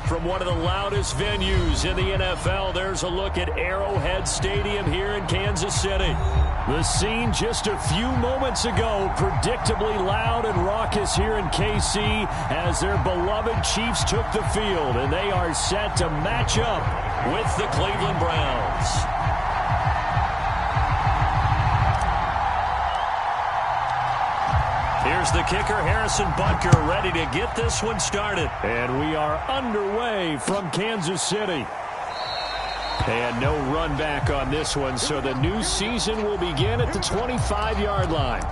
From one of the loudest venues in the NFL, there's a look at Arrowhead Stadium here in Kansas City. The scene just a few moments ago, predictably loud and raucous here in KC as their beloved Chiefs took the field, and they are set to match up with the Cleveland Browns. Here's the kicker, Harrison Butker, ready to get this one started. And we are underway from Kansas City. And no run back on this one, so the new season will begin at the 25-yard line.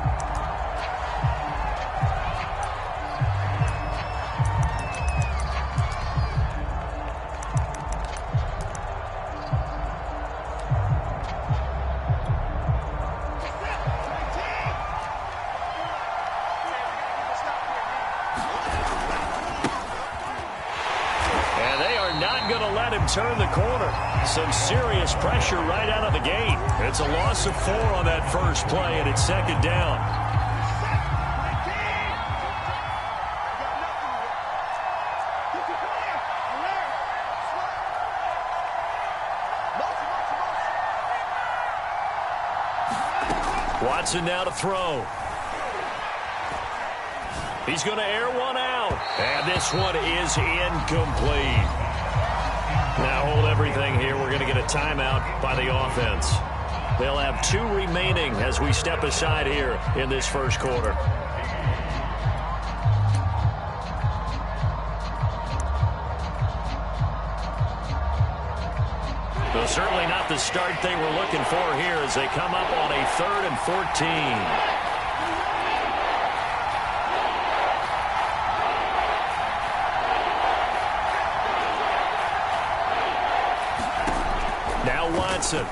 Turn the corner. Some serious pressure right out of the gate. It's a loss of 4 on that first play, and it's second down. Watson now to throw. He's going to air one out. And this one is incomplete. Now hold everything here. We're going to get a timeout by the offense. They'll have 2 remaining as we step aside here in this first quarter. Well, certainly not the start they were looking for here as they come up on a 3rd and 14. Watson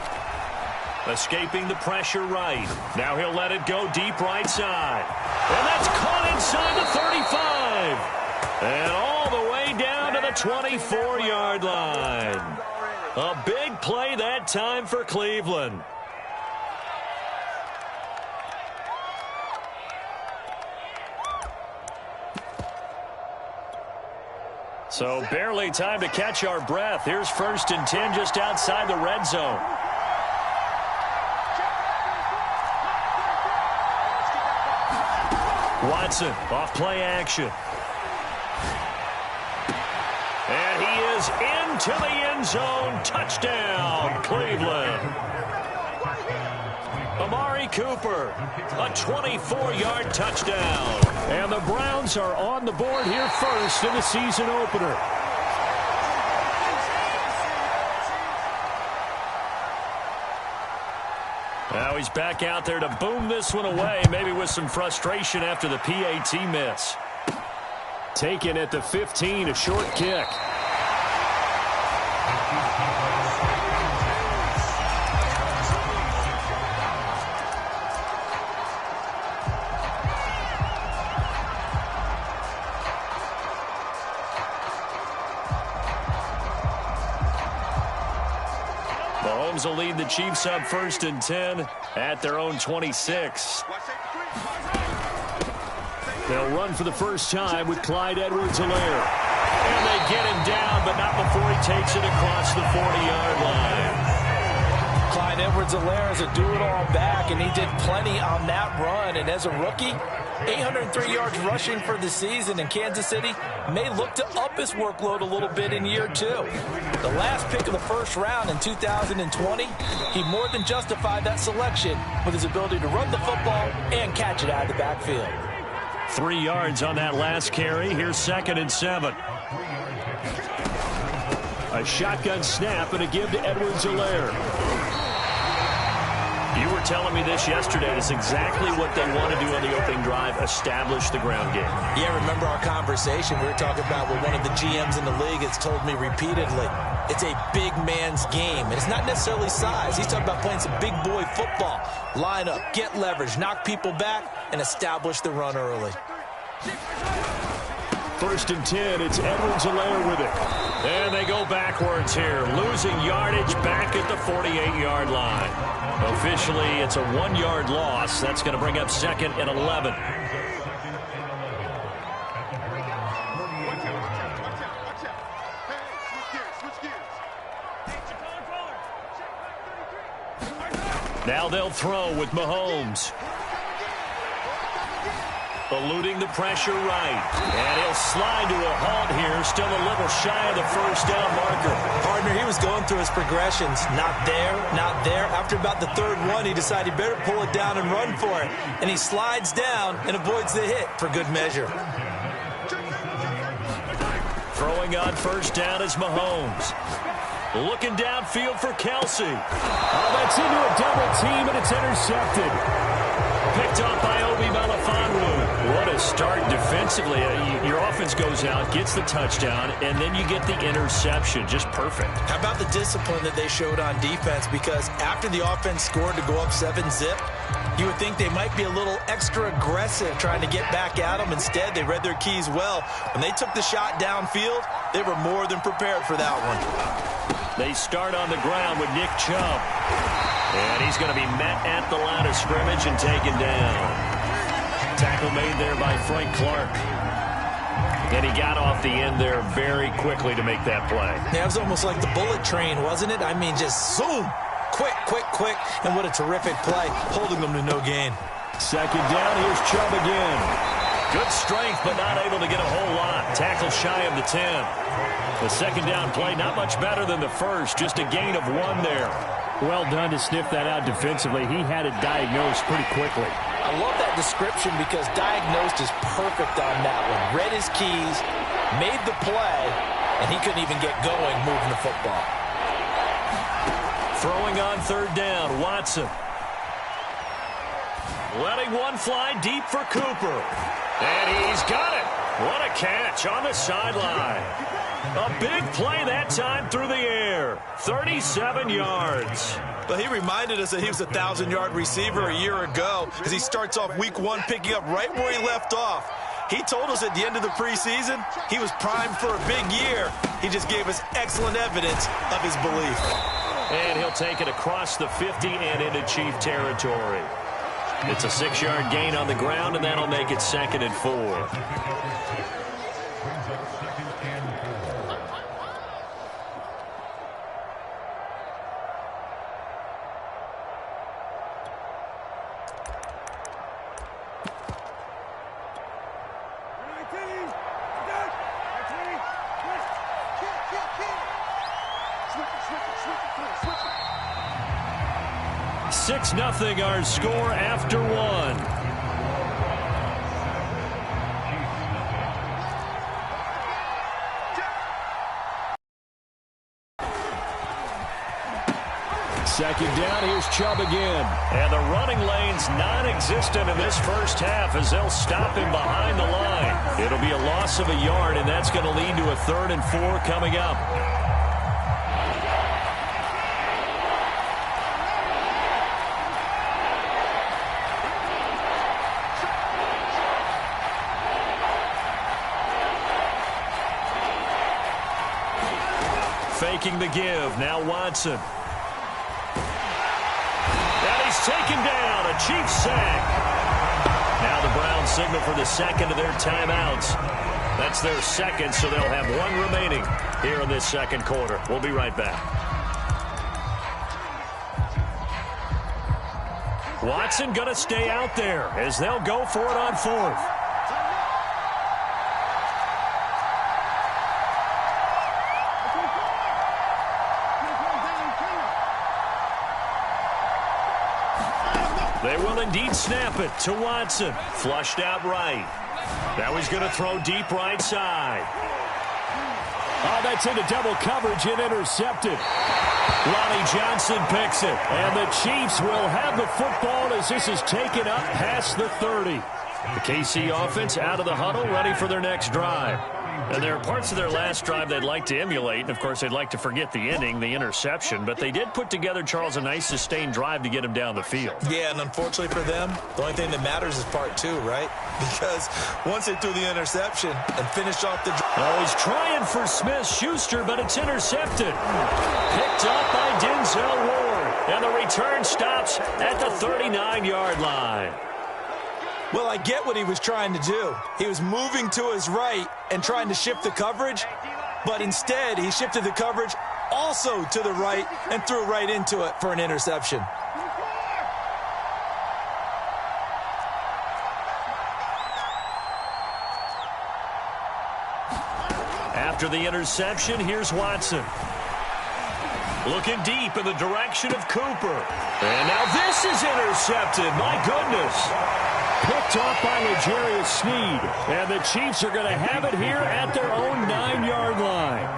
escaping the pressure right. Now he'll let it go deep right side. And that's caught inside the 35. And all the way down to the 24-yard line. A big play that time for Cleveland. So barely time to catch our breath. Here's 1st and 10 just outside the red zone. Watson off play action. And he is into the end zone. Touchdown, Cleveland. Amari Cooper, a 24-yard touchdown. And the Browns are on the board here first in the season opener. Now he's back out there to boom this one away, maybe with some frustration after the PAT miss. Taken at the 15, a short kick. Mahomes will lead the Chiefs up 1st and 10 at their own 26. They'll run for the first time with Clyde Edwards-Helaire. And they get him down, but not before he takes it across the 40-yard line. Clyde Edwards-Helaire is a do-it-all back, and he did plenty on that run. And as a rookie, 803 yards rushing for the season, and Kansas City may look to up his workload a little bit in year 2. The last pick of the first round in 2020, he more than justified that selection with his ability to run the football and catch it out of the backfield. 3 yards on that last carry. Here's 2nd and 7. A shotgun snap and a give to Edwards-Helaire. You were telling me this yesterday. It's exactly what they want to do on the opening drive, establish the ground game. Yeah, remember our conversation. We were talking about what one of the GMs in the league has told me repeatedly. It's a big man's game, and it's not necessarily size. He's talking about playing some big boy football. Line up, get leverage, knock people back, and establish the run early. 1st and 10, it's Edwards-Helaire with it. And they go backwards here, losing yardage back at the 48-yard line. Officially, it's a 1-yard loss. That's going to bring up 2nd and 11. Now they'll throw with Mahomes. Eluding the pressure right. And he'll slide to a halt here. Still a little shy of the first down marker. Partner, he was going through his progressions. Not there, not there. After about the third one, he decided he better pull it down and run for it. And he slides down and avoids the hit for good measure. Throwing on first down is Mahomes. Looking downfield for Kelsey. Oh, that's into a double team, and it's intercepted. Picked up by Obi Melifonwu. What a start defensively. Your offense goes out, gets the touchdown, and then you get the interception. Just perfect. How about the discipline that they showed on defense? Because after the offense scored to go up 7-zip, you would think they might be a little extra aggressive trying to get back at them. Instead, they read their keys well. When they took the shot downfield, they were more than prepared for that one. They start on the ground with Nick Chubb. And he's going to be met at the line of scrimmage and taken down. Tackle made there by Frank Clark. And he got off the end there very quickly to make that play. Yeah, it was almost like the bullet train, wasn't it? I mean, just zoom. Quick, quick, quick. And what a terrific play, holding them to no gain. Second down, here's Chubb again. Good strength, but not able to get a whole lot. Tackle shy of the 10. The second down play, not much better than the first. Just a gain of 1 there. Well done to sniff that out defensively. He had it diagnosed pretty quickly. I love that description because diagnosed is perfect on that one. Read his keys, made the play, and he couldn't even get going moving the football. Throwing on third down, Watson. Letting one fly deep for Cooper. And he's got it. What a catch on the sideline. A big play that time through the air. 37 yards. But he reminded us that he was a 1,000-yard receiver a year ago as he starts off week 1 picking up right where he left off. He told us at the end of the preseason he was primed for a big year. He just gave us excellent evidence of his belief. And he'll take it across the 50 and into Chief territory. It's a 6-yard gain on the ground, and that'll make it 2nd and 4. Nothing our score after 1. Second down, here's Chubb again. And the running lane's non-existent in this first half as they'll stop him behind the line. It'll be a loss of a yard, and that's going to lead to a 3rd and 4 coming up. Faking the give. Now Watson. And he's taken down. A Chiefs sack. Now the Browns signal for the second of their timeouts. That's their second, so they'll have 1 remaining here in this second quarter. We'll be right back. Watson going to stay out there as they'll go for it on 4th. They will indeed snap it to Watson. Flushed out right. Now he's going to throw deep right side. Oh, that's into double coverage and intercepted. Lonnie Johnson picks it. And the Chiefs will have the football as this is taken up past the 30. The KC offense out of the huddle, ready for their next drive. And there are parts of their last drive they'd like to emulate. And, of course, they'd like to forget the ending, the interception. But they did put together, Charles, a nice sustained drive to get him down the field. Yeah, and unfortunately for them, the only thing that matters is part 2, right? Because once they threw the interception and finished off the drive. Oh, he's trying for Smith-Schuster, but it's intercepted. Picked up by Denzel Ward. And the return stops at the 39-yard line. Well, I get what he was trying to do. He was moving to his right and trying to shift the coverage, but instead he shifted the coverage also to the right and threw right into it for an interception. After the interception, here's Watson. Looking deep in the direction of Cooper. And now this is intercepted. My goodness. Picked off by L'Jarius Sneed. And the Chiefs are going to have it here at their own 9-yard line.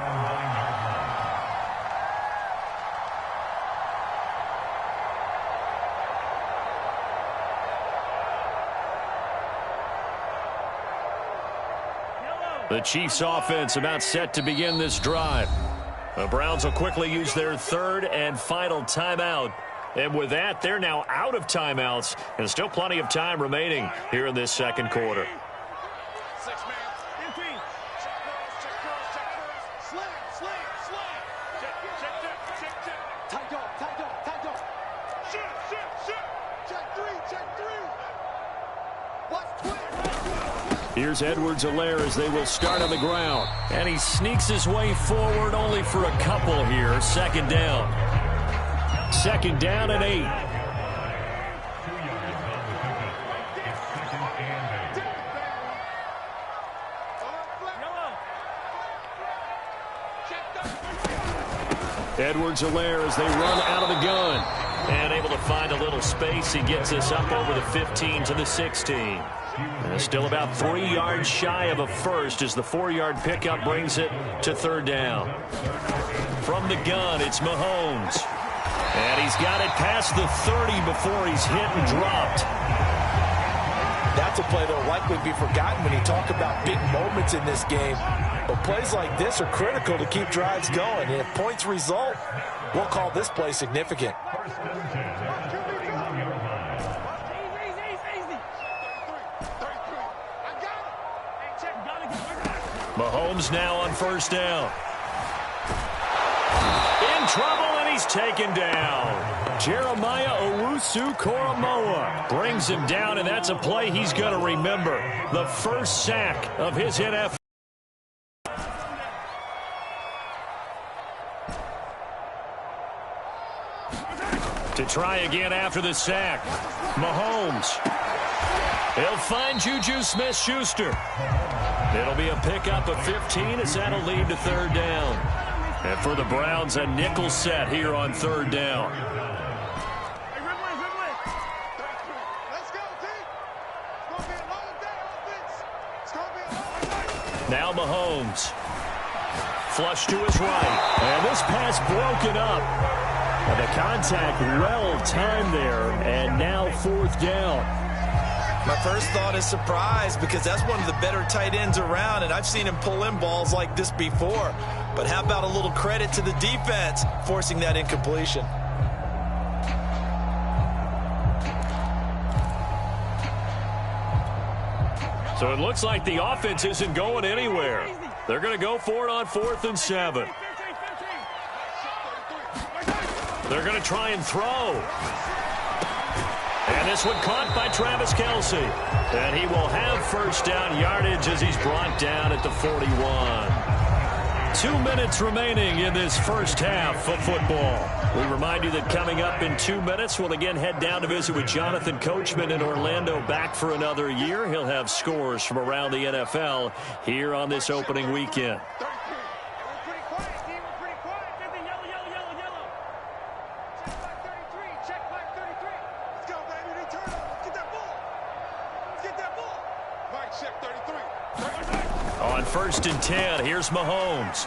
The Chiefs offense about set to begin this drive. The Browns will quickly use their third and final timeout. And with that, they're now out of timeouts. And still plenty of time remaining here in this second quarter. Here's Edwards-Helaire as they will start on the ground. And he sneaks his way forward only for a couple here. Second down. Second down and 8. Edwards-Helaire as they run out of the gun. And able to find a little space. He gets us up over the 15 to the 16. And still about 3 yards shy of a first as the 4-yard pickup brings it to third down. From the gun, it's Mahomes. And he's got it past the 30 before he's hit and dropped. That's a play that will likely be forgotten when you talk about big moments in this game. But plays like this are critical to keep drives going. And if points result, we'll call this play significant. Mahomes now on first down. In trouble, and he's taken down. Jeremiah Owusu-Koramoah brings him down, and that's a play he's going to remember. The first sack of his NFL. To try again after the sack. Mahomes. He'll find Juju Smith-Schuster. It'll be a pickup of 15 as that'll lead to third down. And for the Browns, a nickel set here on third down. Now Mahomes. Flush to his right. And this pass broken up. And the contact well timed there. And now fourth down. My first thought is surprise because that's one of the better tight ends around, and I've seen him pull in balls like this before. But how about a little credit to the defense forcing that incompletion? So it looks like the offense isn't going anywhere. They're going to go for it on 4th and 7. They're going to try and throw. And this one caught by Travis Kelce. And he will have first down yardage as he's brought down at the 41. 2 minutes remaining in this first half of football. We remind you that coming up in 2 minutes, we'll again head down to visit with Jonathan Coachman in Orlando, back for another year. He'll have scores from around the NFL here on this opening weekend. On 1st and 10, here's Mahomes.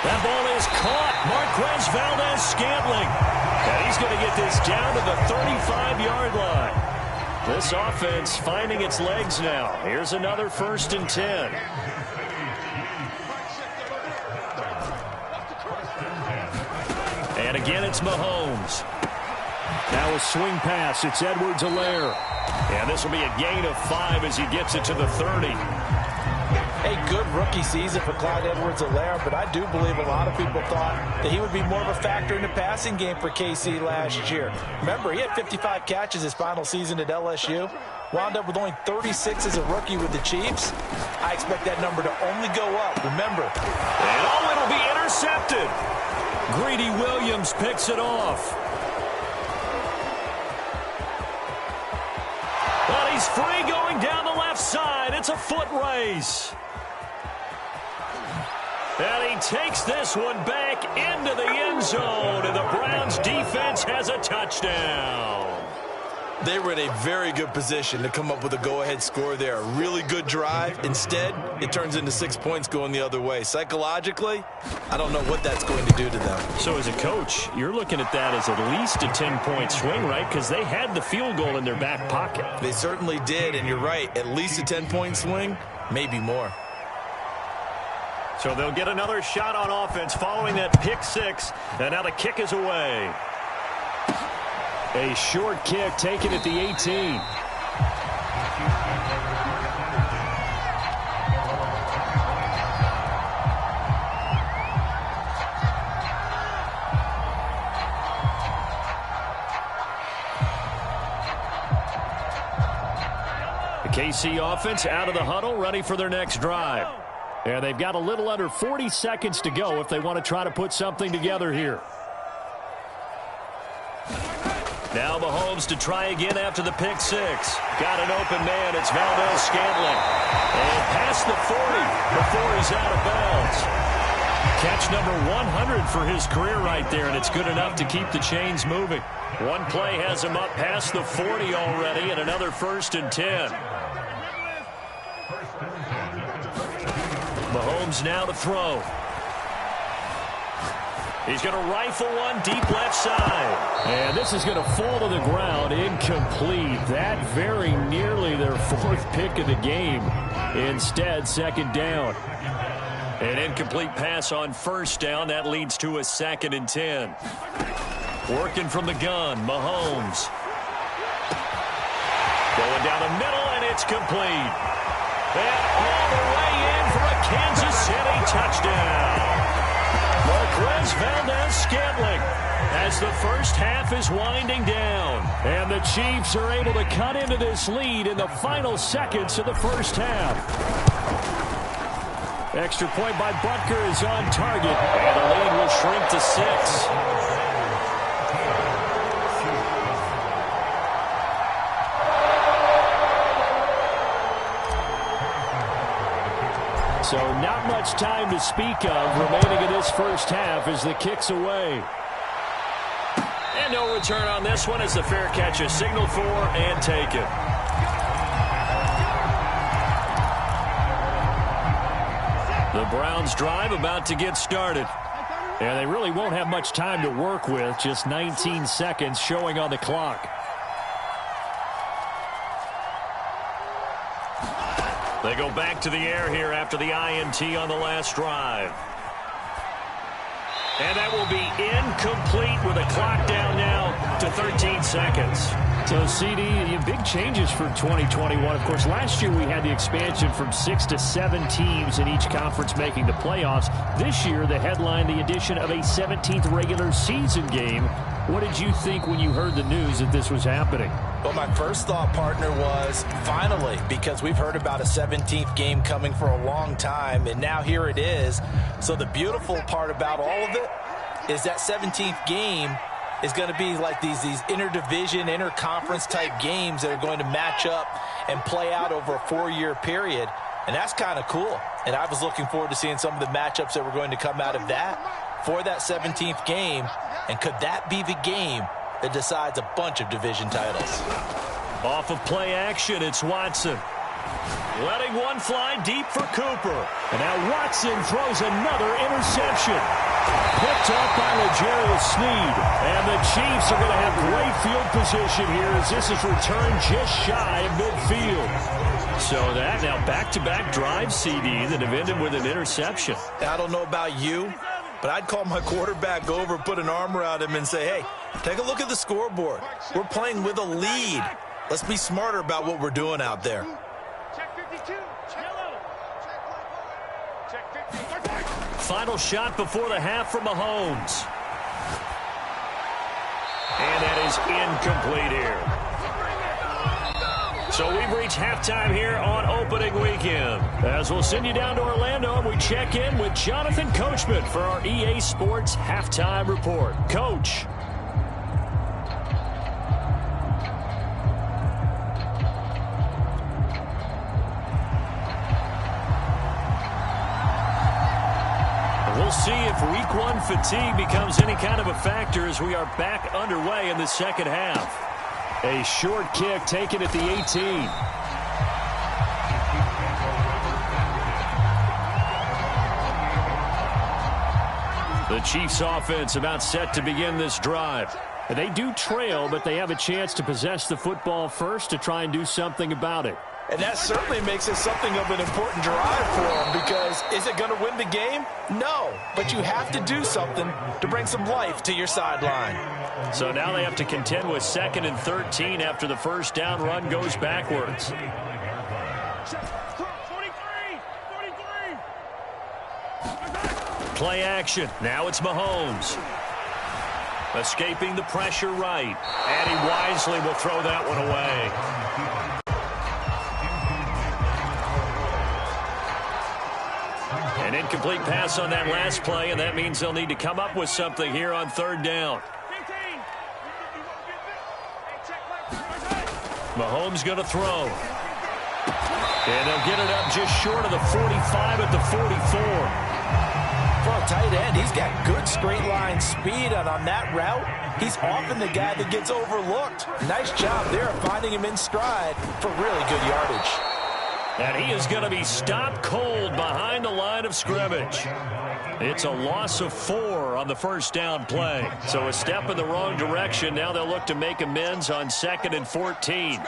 That ball is caught. Marquez Valdes-Scantling. And he's going to get this down to the 35-yard line. This offense finding its legs now. Here's another 1st and 10. And again, it's Mahomes. Now a swing pass. It's Edwards-Helaire. And this will be a gain of 5 as he gets it to the 30. A good rookie season for Clyde Edwards-Helaire, but I do believe a lot of people thought that he would be more of a factor in the passing game for KC last year. Remember, he had 55 catches his final season at LSU. Wound up with only 36 as a rookie with the Chiefs. I expect that number to only go up, remember. And oh, it'll be intercepted. Greedy Williams picks it off. But he's free going down the left side. It's a foot race. he takes this one back into the end zone, and the Browns defense has a touchdown. They were in a very good position to come up with a go-ahead score there. A really good drive. Instead, it turns into 6 points going the other way. Psychologically, I don't know what that's going to do to them. So as a coach, you're looking at that as at least a 10-point swing, right? Because they had the field goal in their back pocket. They certainly did, and you're right. At least a 10-point swing, maybe more. So they'll get another shot on offense following that pick six, and now the kick is away. A short kick taken at the 18. The KC offense out of the huddle, ready for their next drive. And they've got a little under 40 seconds to go if they want to try to put something together here. Now Mahomes to try again after the pick six. Got an open man. It's Valdez-Scantling. And past the 40 before he's out of bounds. Catch number 100 for his career right there, and it's good enough to keep the chains moving. One play has him up past the 40 already, and another 1st and 10. Mahomes now to throw. He's going to rifle one deep left side. And this is going to fall to the ground incomplete. That very nearly their 4th pick of the game. Instead, 2nd down. An incomplete pass on 1st down. That leads to a 2nd and 10. Working from the gun, Mahomes. Going down the middle, and it's complete. And all the way in for a Kansas City touchdown. Marquez Valdez-Scantling as the first half is winding down. And the Chiefs are able to cut into this lead in the final seconds of the first half. Extra point by Butker is on target. And the lead will shrink to 6. So not much time to speak of remaining in this first half as the kick's away. And no return on this one as the fair catch is signaled for and taken. The Browns drive about to get started. And they really won't have much time to work with. Just 19 seconds showing on the clock. They go back to the air here after the INT on the last drive. And that will be incomplete with a clock down now to 13 seconds. So, CD, big changes for 2021. Of course, last year we had the expansion from 6 to 7 teams in each conference making the playoffs. This year, the headline, the addition of a 17th regular season game. What did you think when you heard the news that this was happening? Well, my first thought, partner, was finally, because we've heard about a 17th game coming for a long time, and now here it is. So the beautiful part about all of it is that 17th game is going to be like these interdivision, interconference type games that are going to match up and play out over a 4-year period. And that's kind of cool. And I was looking forward to seeing some of the matchups that were going to come out of that for that 17th game. And could that be the game that decides a bunch of division titles? Off of play action, it's Watson. Letting one fly deep for Cooper. And now Watson throws another interception. Picked up by L'Jarius Sneed. And the Chiefs are going to have great field position here as this is returned just shy of midfield. So that now back-to-back drive, CD, that have ended with an interception. I don't know about you, but I'd call my quarterback over, put an arm around him, and say, hey, take a look at the scoreboard. We're playing with a lead. Let's be smarter about what we're doing out there. Final shot before the half from Mahomes. And that is incomplete here. So we've reached halftime here on opening weekend. As we'll send you down to Orlando, and we check in with Jonathan Coachman for our EA Sports Halftime Report. Coach. We'll see if week one fatigue becomes any kind of a factor as we are back underway in the second half. A short kick taken at the 18. The Chiefs offense about set to begin this drive. They do trail, but they have a chance to possess the football first to try and do something about it. And that certainly makes it something of an important drive for them, because is it going to win the game? No, but you have to do something to bring some life to your sideline. So now they have to contend with 2nd and 13 after the first down run goes backwards. Play action. Now it's Mahomes. Escaping the pressure right. And he wisely will throw that one away. An incomplete pass on that last play, and that means they'll need to come up with something here on 3rd down. Mahomes going to throw. And they'll get it up just short of the 45 at the 44. For a tight end, he's got good straight line speed, and on that route, he's often the guy that gets overlooked. Nice job there of finding him in stride for really good yardage. And he is going to be stopped cold behind the line of scrimmage. It's a loss of 4 on the first down play. So a step in the wrong direction. Now they'll look to make amends on 2nd and 14.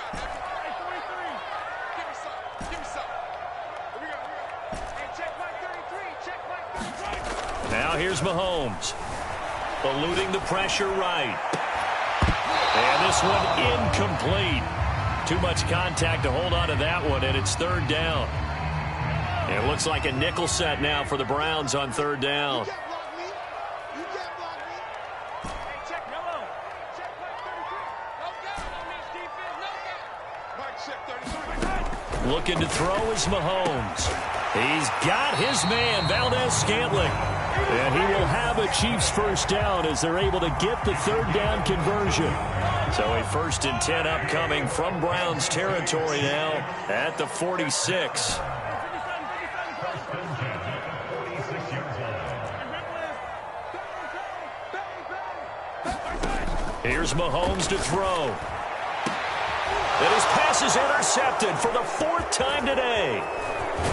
Now here's Mahomes. Eluding the pressure right. And this one incomplete. Too much contact to hold on to that one, and it's 3rd down. And it looks like a nickel set now for the Browns on 3rd down. Looking to throw is Mahomes. He's got his man, Valdez-Scantling. And he will have a Chiefs first down as they're able to get the 3rd down conversion. So a 1st and 10 upcoming from Browns territory now at the 46. Here's Mahomes to throw. And his pass is intercepted for the 4th time today.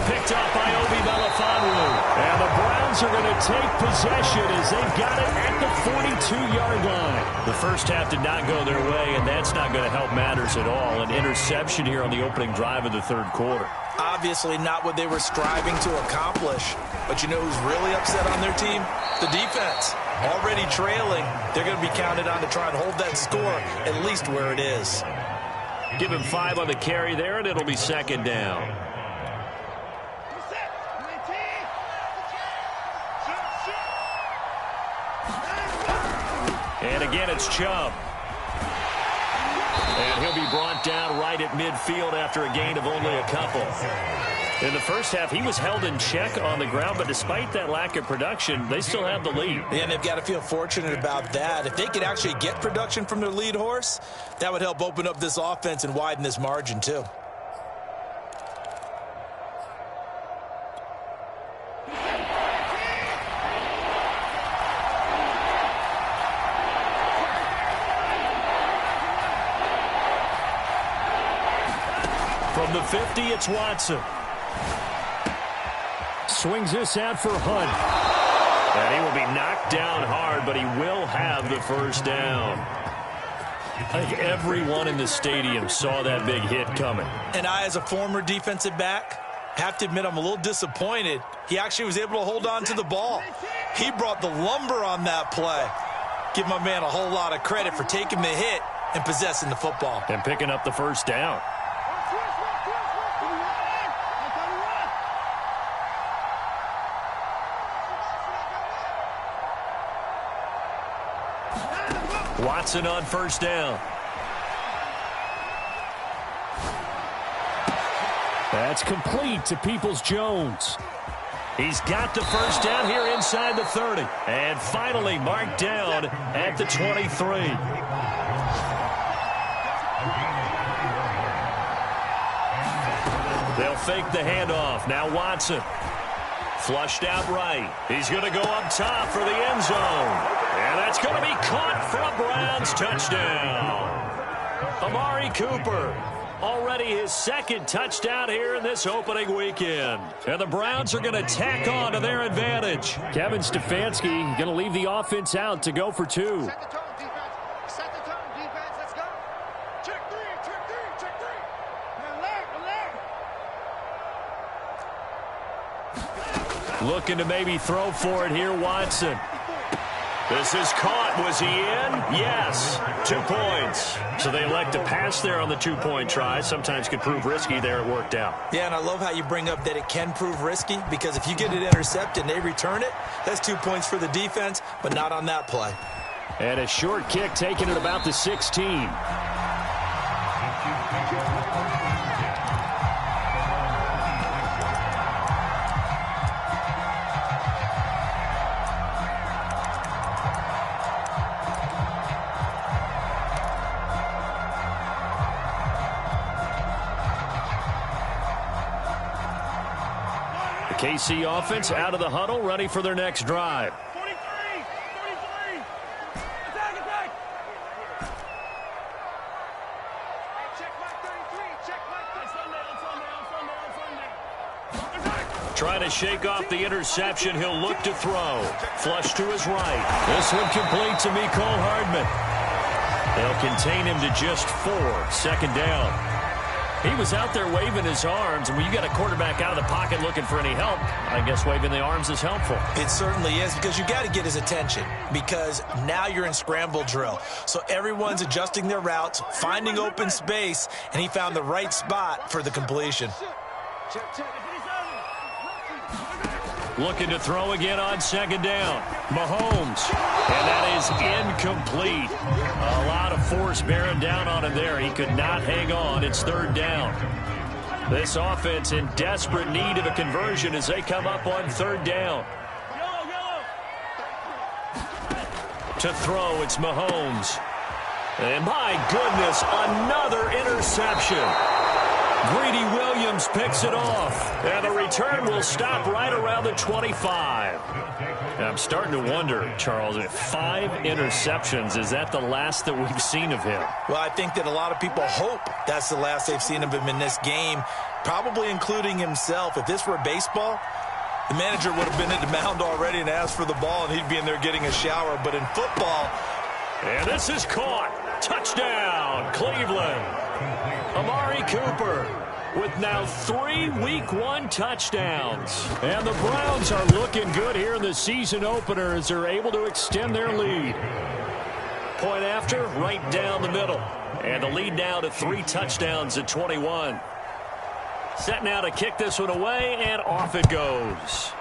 Picked up by Obi Melifonwu. And the Browns are going to take possession as they've got it at the 42-yard line. The first half did not go their way, and that's not going to help matters at all. An interception here on the opening drive of the 3rd quarter. Obviously not what they were striving to accomplish. But you know who's really upset on their team? The defense. Already trailing, they're going to be counted on to try and hold that score at least where it is. Give him 5 on the carry there, and it'll be 2nd down. And again, it's Chubb. And he'll be brought down right at midfield after a gain of only a couple. In the first half, he was held in check on the ground, but despite that lack of production, they still have the lead. And they've got to feel fortunate about that. If they could actually get production from their lead horse, that would help open up this offense and widen this margin too. From the 50, it's Watson. Swings this out for Hunt. And he will be knocked down hard, but he will have the first down. I think everyone in the stadium saw that big hit coming. And I, as a former defensive back, have to admit I'm a little disappointed. He actually was able to hold on to the ball. He brought the lumber on that play. Give my man a whole lot of credit for taking the hit and possessing the football. And picking up the first down. Watson on first down. That's complete to Peoples-Jones. He's got the first down here inside the 30. And finally marked down at the 23. They'll fake the handoff. Now Watson. Flushed out right. He's going to go up top for the end zone. And that's going to be caught for a Browns touchdown. Amari Cooper, already his second touchdown here in this opening weekend. And the Browns are going to tack on to their advantage. Kevin Stefanski going to leave the offense out to go for two. Set the tone, defense. Set the tone, defense. Let's go. Check three, check three, check three. Looking to maybe throw for it here, Watson. This is caught. Was he in? Yes. 2 points. So they elect to pass there on the two-point try. Sometimes could prove risky. There it worked out. Yeah, and I love how you bring up that it can prove risky, because if you get it intercepted and they return it, that's 2 points for the defense, but not on that play. And a short kick taken at about the 16. KC offense out of the huddle, ready for their next drive. 43, 43. Attack, attack. Check mark 33, check mark 33. Trying to shake off the interception. He'll look to throw. Flush to his right. This one complete to Mecole Hardman. They'll contain him to just 4. Second down. He was out there waving his arms, and when you got a quarterback out of the pocket looking for any help, I guess waving the arms is helpful. It certainly is, because you got to get his attention, because now you're in scramble drill. So everyone's adjusting their routes, finding open space, and he found the right spot for the completion. Looking to throw again on second down. Mahomes. And that is incomplete. A lot of force bearing down on him there. He could not hang on. It's third down. This offense in desperate need of a conversion as they come up on third down. To throw, it's Mahomes. And my goodness, another interception. Greedy Williams picks it off. And the return will stop right around the 25. And I'm starting to wonder, Charles, if 5 interceptions, is that the last that we've seen of him? Well, I think that a lot of people hope that's the last they've seen of him in this game, probably including himself. If this were baseball, the manager would have been at the mound already and asked for the ball, and he'd be in there getting a shower. But in football... And this is caught. Touchdown, Cleveland. Amari Cooper with now 3 Week 1 touchdowns. And the Browns are looking good here in the season opener as they're able to extend their lead. Point after, right down the middle. And the lead now to 3 touchdowns at 21. Set now to kick this one away, and off it goes.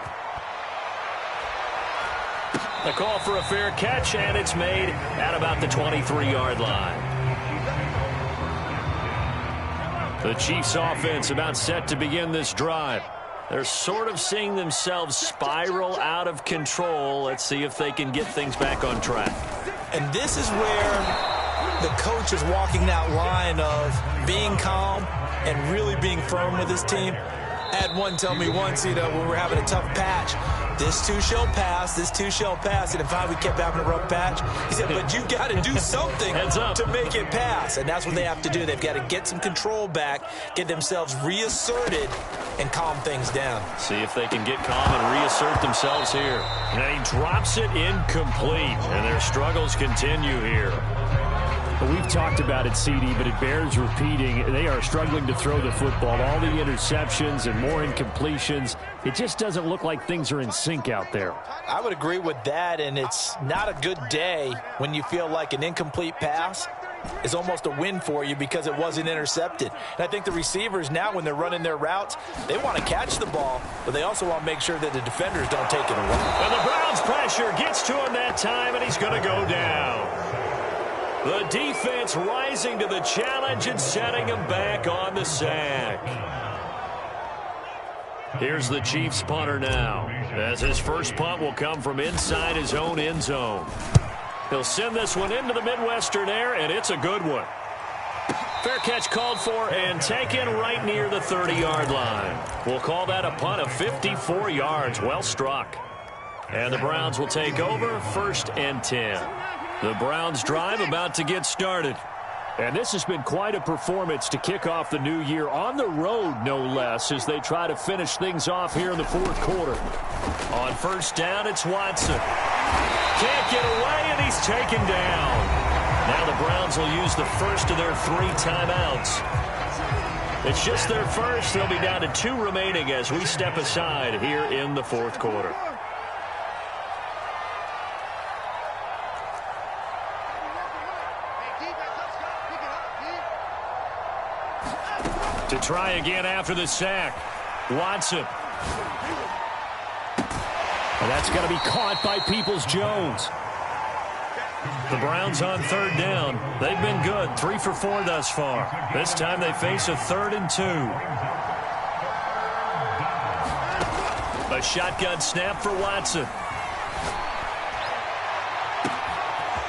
The call for a fair catch, and it's made at about the 23-yard line. The Chiefs offense about set to begin this drive. They're sort of seeing themselves spiral out of control. Let's see if they can get things back on track. And this is where the coach is walking that line of being calm and really being firm with his team. I had one tell me once, when we're having a tough patch, this too shall pass, this too shall pass. And if we kept having a rough patch, he said, but you got to do something to make it pass. And that's what they have to do. They've got to get some control back, get themselves reasserted, and calm things down. See if they can get calm and reassert themselves here. And he drops it incomplete, and their struggles continue here. We've talked about it, CD, but it bears repeating. They are struggling to throw the football. All the interceptions and more incompletions. It just doesn't look like things are in sync out there. I would agree with that, and it's not a good day when you feel like an incomplete pass is almost a win for you because it wasn't intercepted. And I think the receivers now, when they're running their routes, they want to catch the ball, but they also want to make sure that the defenders don't take it away. And the Browns pressure gets to him that time, and he's going to go down. The defense rising to the challenge and setting him back on the sack. Here's the Chiefs punter now, as his first punt will come from inside his own end zone. He'll send this one into the Midwestern air, and it's a good one. Fair catch called for and taken right near the 30-yard line. We'll call that a punt of 54 yards. Well struck. And the Browns will take over 1st and 10. The Browns drive about to get started. And this has been quite a performance to kick off the new year on the road, no less, as they try to finish things off here in the 4th quarter. On 1st down, it's Watson. Can't get away, and he's taken down. Now the Browns will use the first of their 3 timeouts. It's just their first. They'll be down to 2 remaining as we step aside here in the 4th quarter. To try again after the sack. Watson. And that's going to be caught by Peoples-Jones. The Browns on 3rd down. They've been good. 3 for 4 thus far. This time they face a 3rd and 2. A shotgun snap for Watson.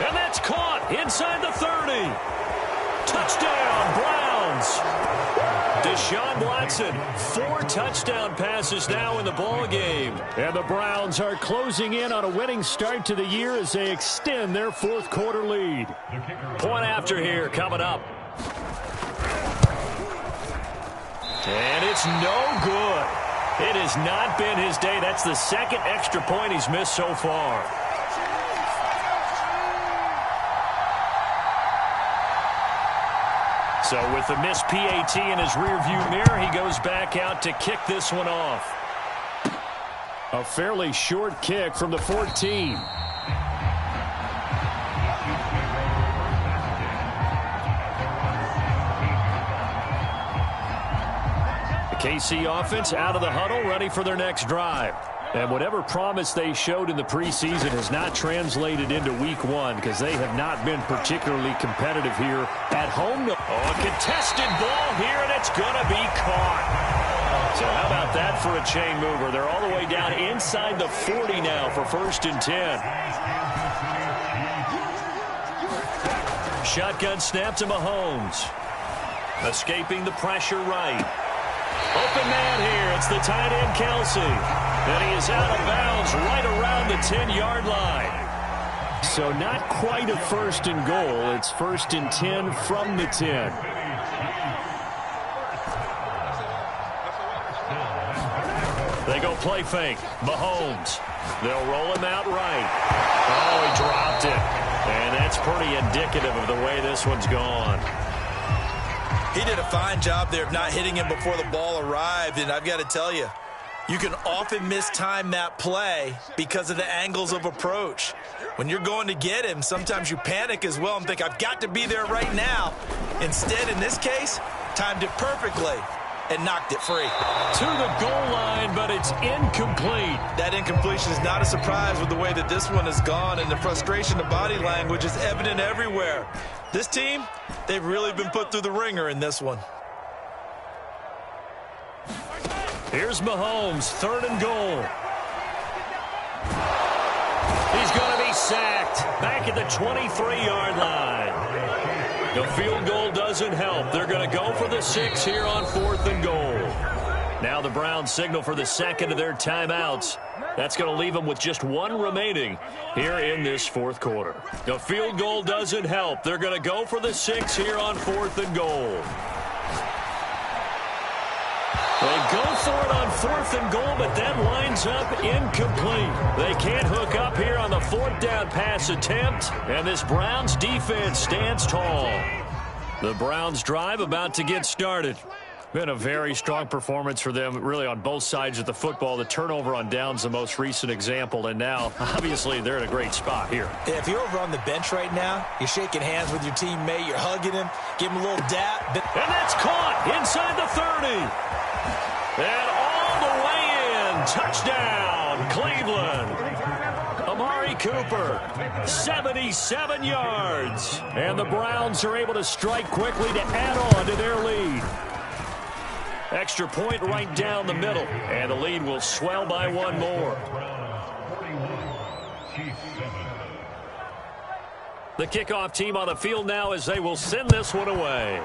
And that's caught inside the 30. Touchdown, Browns. Deshaun Watson, 4 touchdown passes now in the ball game. And the Browns are closing in on a winning start to the year as they extend their 4th quarter lead. Point after here coming up. And it's no good. It has not been his day. That's the 2nd extra point he's missed so far. So with the missed PAT in his rearview mirror, he goes back out to kick this one off. A fairly short kick from the 14. The KC offense out of the huddle, ready for their next drive. And whatever promise they showed in the preseason has not translated into week 1 because they have not been particularly competitive here at home. Oh, a contested ball here, and it's going to be caught. So how about that for a chain mover? They're all the way down inside the 40 now for 1st and 10. Shotgun snap to Mahomes. Escaping the pressure right. Open man here. It's the tight end, Kelsey. And he is out of bounds right around the 10-yard line. So not quite a 1st and goal. It's 1st and 10 from the 10. They go play fake. Mahomes. They'll roll him out right. Oh, he dropped it. And that's pretty indicative of the way this one's gone. He did a fine job there of not hitting him before the ball arrived, and I've got to tell you, you can often mistime that play because of the angles of approach. When you're going to get him, sometimes you panic as well and think, I've got to be there right now. Instead, in this case, timed it perfectly and knocked it free. To the goal line, but it's incomplete. That incompletion is not a surprise with the way that this one has gone, and the frustration of body language is evident everywhere. This team, they've really been put through the ringer in this one. Here's Mahomes, 3rd and goal. He's going to be sacked back at the 23-yard line. The field goal doesn't help. They're going to go for the 6 here on 4th and goal. Now the Browns signal for the 2nd of their timeouts. That's going to leave them with just 1 remaining here in this 4th quarter. The field goal doesn't help. They're going to go for the 6 here on 4th and goal. They go for it on 4th and goal, but that winds up incomplete. They can't hook up here on the 4th down pass attempt, and this Browns defense stands tall. The Browns drive about to get started. Been a very strong performance for them, really, on both sides of the football. The turnover on downs, the most recent example, and now, obviously, they're in a great spot here. Yeah, if you're over on the bench right now, you're shaking hands with your teammate, you're hugging him, give him a little dap. And that's caught inside the 30. And all the way in. Touchdown, Cleveland. Amari Cooper, 77 yards. And the Browns are able to strike quickly to add on to their lead. Extra point right down the middle. And the lead will swell by 1 more. The kickoff team on the field now as they will send this one away.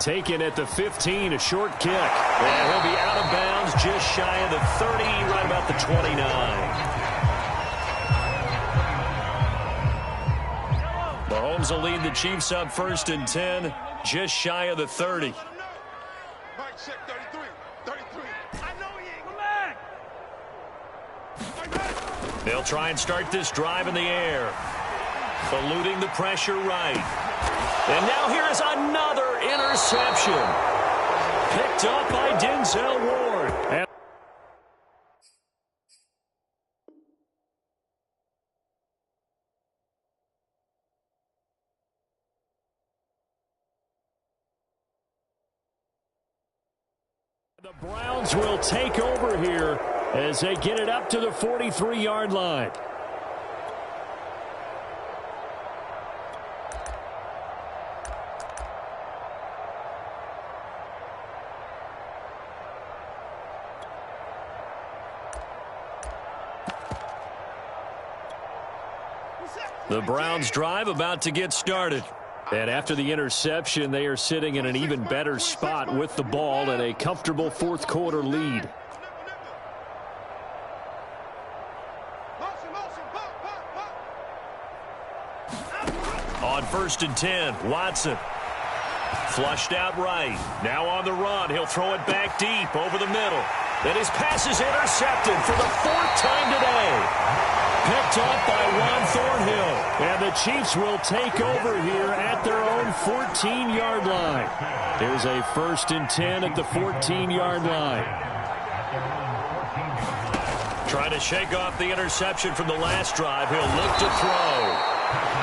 Taken at the 15, a short kick. And he'll be out of bounds just shy of the 30, right about the 29. Mahomes will lead the Chiefs up 1st and 10, just shy of the 30. They'll try and start this drive in the air. Eluding the pressure right. And now here is another interception. Picked up by Denzel Ward. And the Browns will take over here as they get it up to the 43-yard line. The Browns drive about to get started. And after the interception, they are sitting in an even better spot with the ball and a comfortable fourth-quarter lead. On 1st and 10, Watson. Flushed out right. Now on the run. He'll throw it back deep over the middle. And his pass is intercepted for the 4th time today. Picked up by Juan Thornhill. And the Chiefs will take over here at their own 14-yard line. There's a 1st and 10 at the 14-yard line. Trying to shake off the interception from the last drive. He'll look to throw.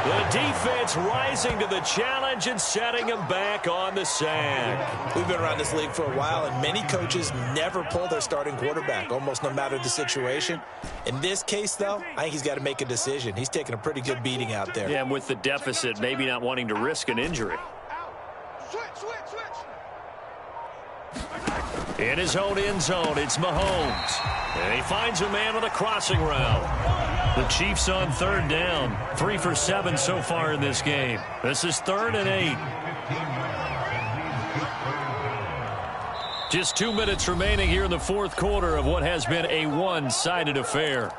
The defense rising to the challenge and setting him back on the sack. We've been around this league for a while, and many coaches never pull their starting quarterback, almost no matter the situation. In this case, though, I think he's got to make a decision. He's taking a pretty good beating out there. Yeah, and with the deficit, maybe not wanting to risk an injury. In his own end zone, it's Mahomes. And he finds a man on a crossing route. The Chiefs on 3rd down. 3 for 7 so far in this game. This is 3rd and 8. Just 2 minutes remaining here in the 4th quarter of what has been a one-sided affair.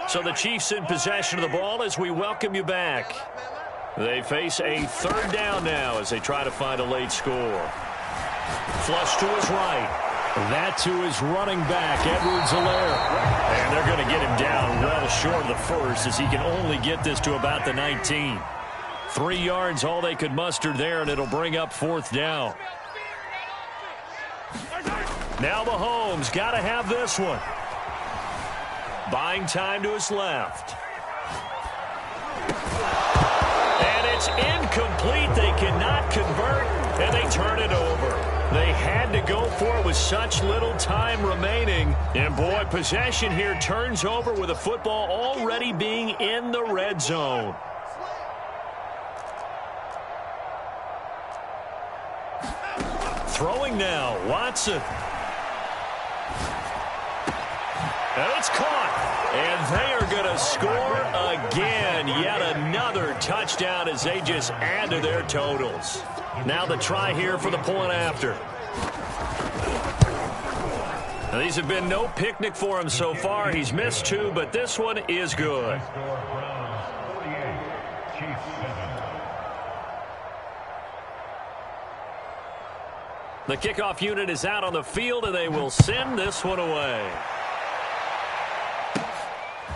So the Chiefs in possession of the ball as we welcome you back. They face a 3rd down now as they try to find a late score. Flush to his right. That to his running back, Edwards-Helaire. And they're going to get him down well short of the first as he can only get this to about the 19. 3 yards all they could muster there, and it'll bring up 4th down. Now Mahomes got to have this one. Buying time to his left. And it's incomplete. They cannot convert, and they turn it over. They had to go for it with such little time remaining. And, boy, possession here turns over with the football already being in the red zone. Throwing now, Watson. And it's caught. And they are going to score again. Yet another touchdown as they just add to their totals. Now the try here for the point after. Now these have been no picnic for him so far. He's missed 2, but this one is good. The kickoff unit is out on the field, and they will send this one away.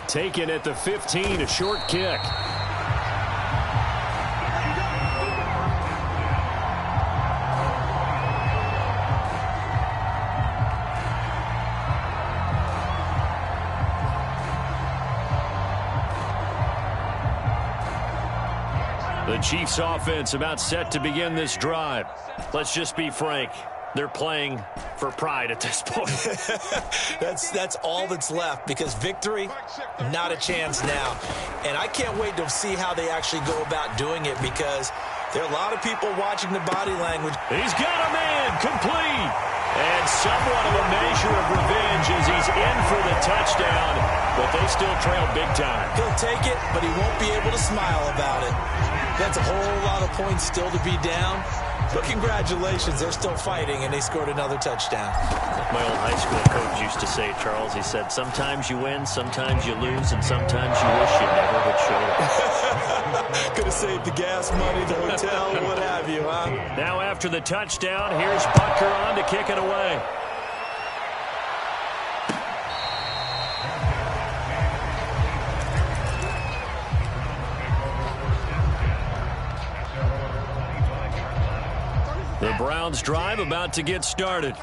Taken at the 15, a short kick. The Chiefs offense about set to begin this drive. Let's just be frank. They're playing for pride at this point. That's all that's left, because victory, not a chance now. And I can't wait to see how they actually go about doing it, because there are a lot of people watching the body language. He's got a man complete. And somewhat of a measure of revenge as he's in for the touchdown. but they still trail big time. He'll take it, but he won't be able to smile about it. That's a whole lot of points still to be down. But congratulations, they're still fighting, and they scored another touchdown. My old high school coach used to say, Charles, he said, sometimes you win, sometimes you lose, and sometimes you wish you never would show up. Could have saved the gas money, the hotel, what have you, huh? Now after the touchdown, here's Butker on to kick it away. The Browns drive about to get started.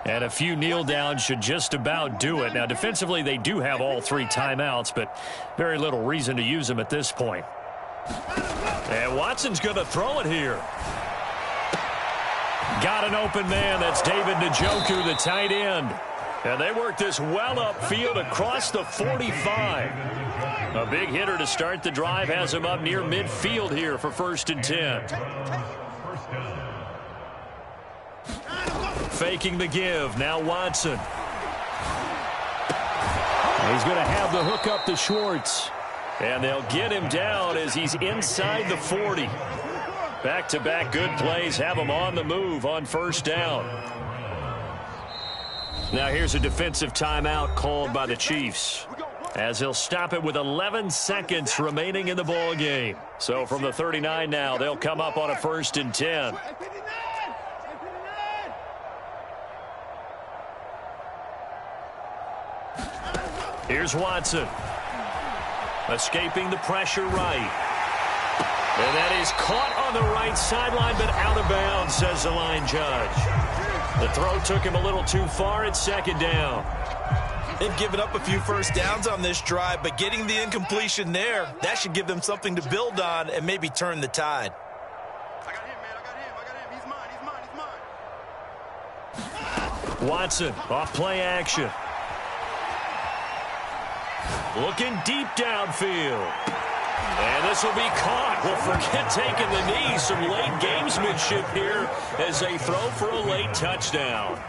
And a few kneel downs should just about do it. Now, defensively, they do have all 3 timeouts, but very little reason to use them at this point. And Watson's going to throw it here. Got an open man. That's David Njoku, the tight end. And they work this well upfield across the 45. A big hitter to start the drive has him up near midfield here for 1st and 10. Faking the give. Now Watson. He's going to have the hook up to Schwartz. And they'll get him down as he's inside the 40. Back-to-back good plays have him on the move on 1st down. Now here's a defensive timeout called by the Chiefs, as he'll stop it with 11 seconds remaining in the ball game. So from the 39 now, they'll come up on a 1st and 10. Here's Watson. Escaping the pressure right. And that is caught on the right sideline, but out of bounds, says the line judge. The throw took him a little too far. It's 2nd down. They've given up a few 1st downs on this drive, but getting the incompletion there, that should give them something to build on and maybe turn the tide. I got him, man. I got him. He's mine. He's mine. Watson off play action. Looking deep downfield. And this will be caught. Well, forget taking the knee. Some late gamesmanship here as they throw for a late touchdown.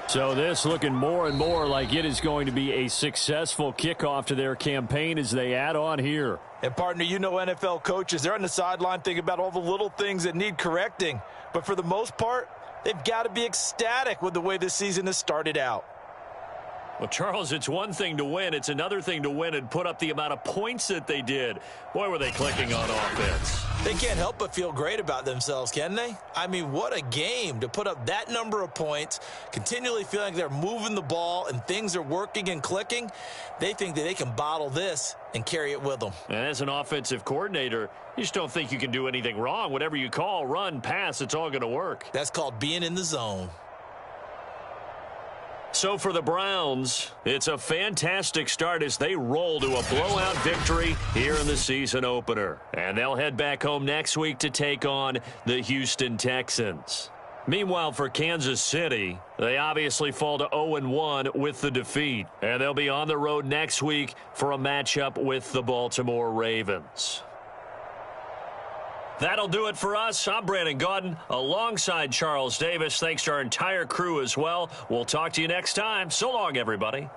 So this looking more and more like it is going to be a successful kickoff to their campaign as they add on here. And, partner, you know NFL coaches, they're on the sideline thinking about all the little things that need correcting. But for the most part, they've got to be ecstatic with the way this season has started out. Well, Charles, it's one thing to win. It's another thing to win and put up the amount of points that they did. Boy, were they clicking on offense. They can't help but feel great about themselves, can they? I mean, what a game to put up that number of points, continually feeling they're moving the ball and things are working and clicking. They think that they can bottle this and carry it with them. And as an offensive coordinator, you just don't think you can do anything wrong. Whatever you call, run, pass, it's all going to work. That's called being in the zone. So for the Browns, it's a fantastic start as they roll to a blowout victory here in the season opener. And they'll head back home next week to take on the Houston Texans. Meanwhile, for Kansas City, they obviously fall to 0-1 with the defeat. And they'll be on the road next week for a matchup with the Baltimore Ravens. That'll do it for us. I'm Brandon Gaudin alongside Charles Davis. Thanks to our entire crew as well. We'll talk to you next time. So long, everybody.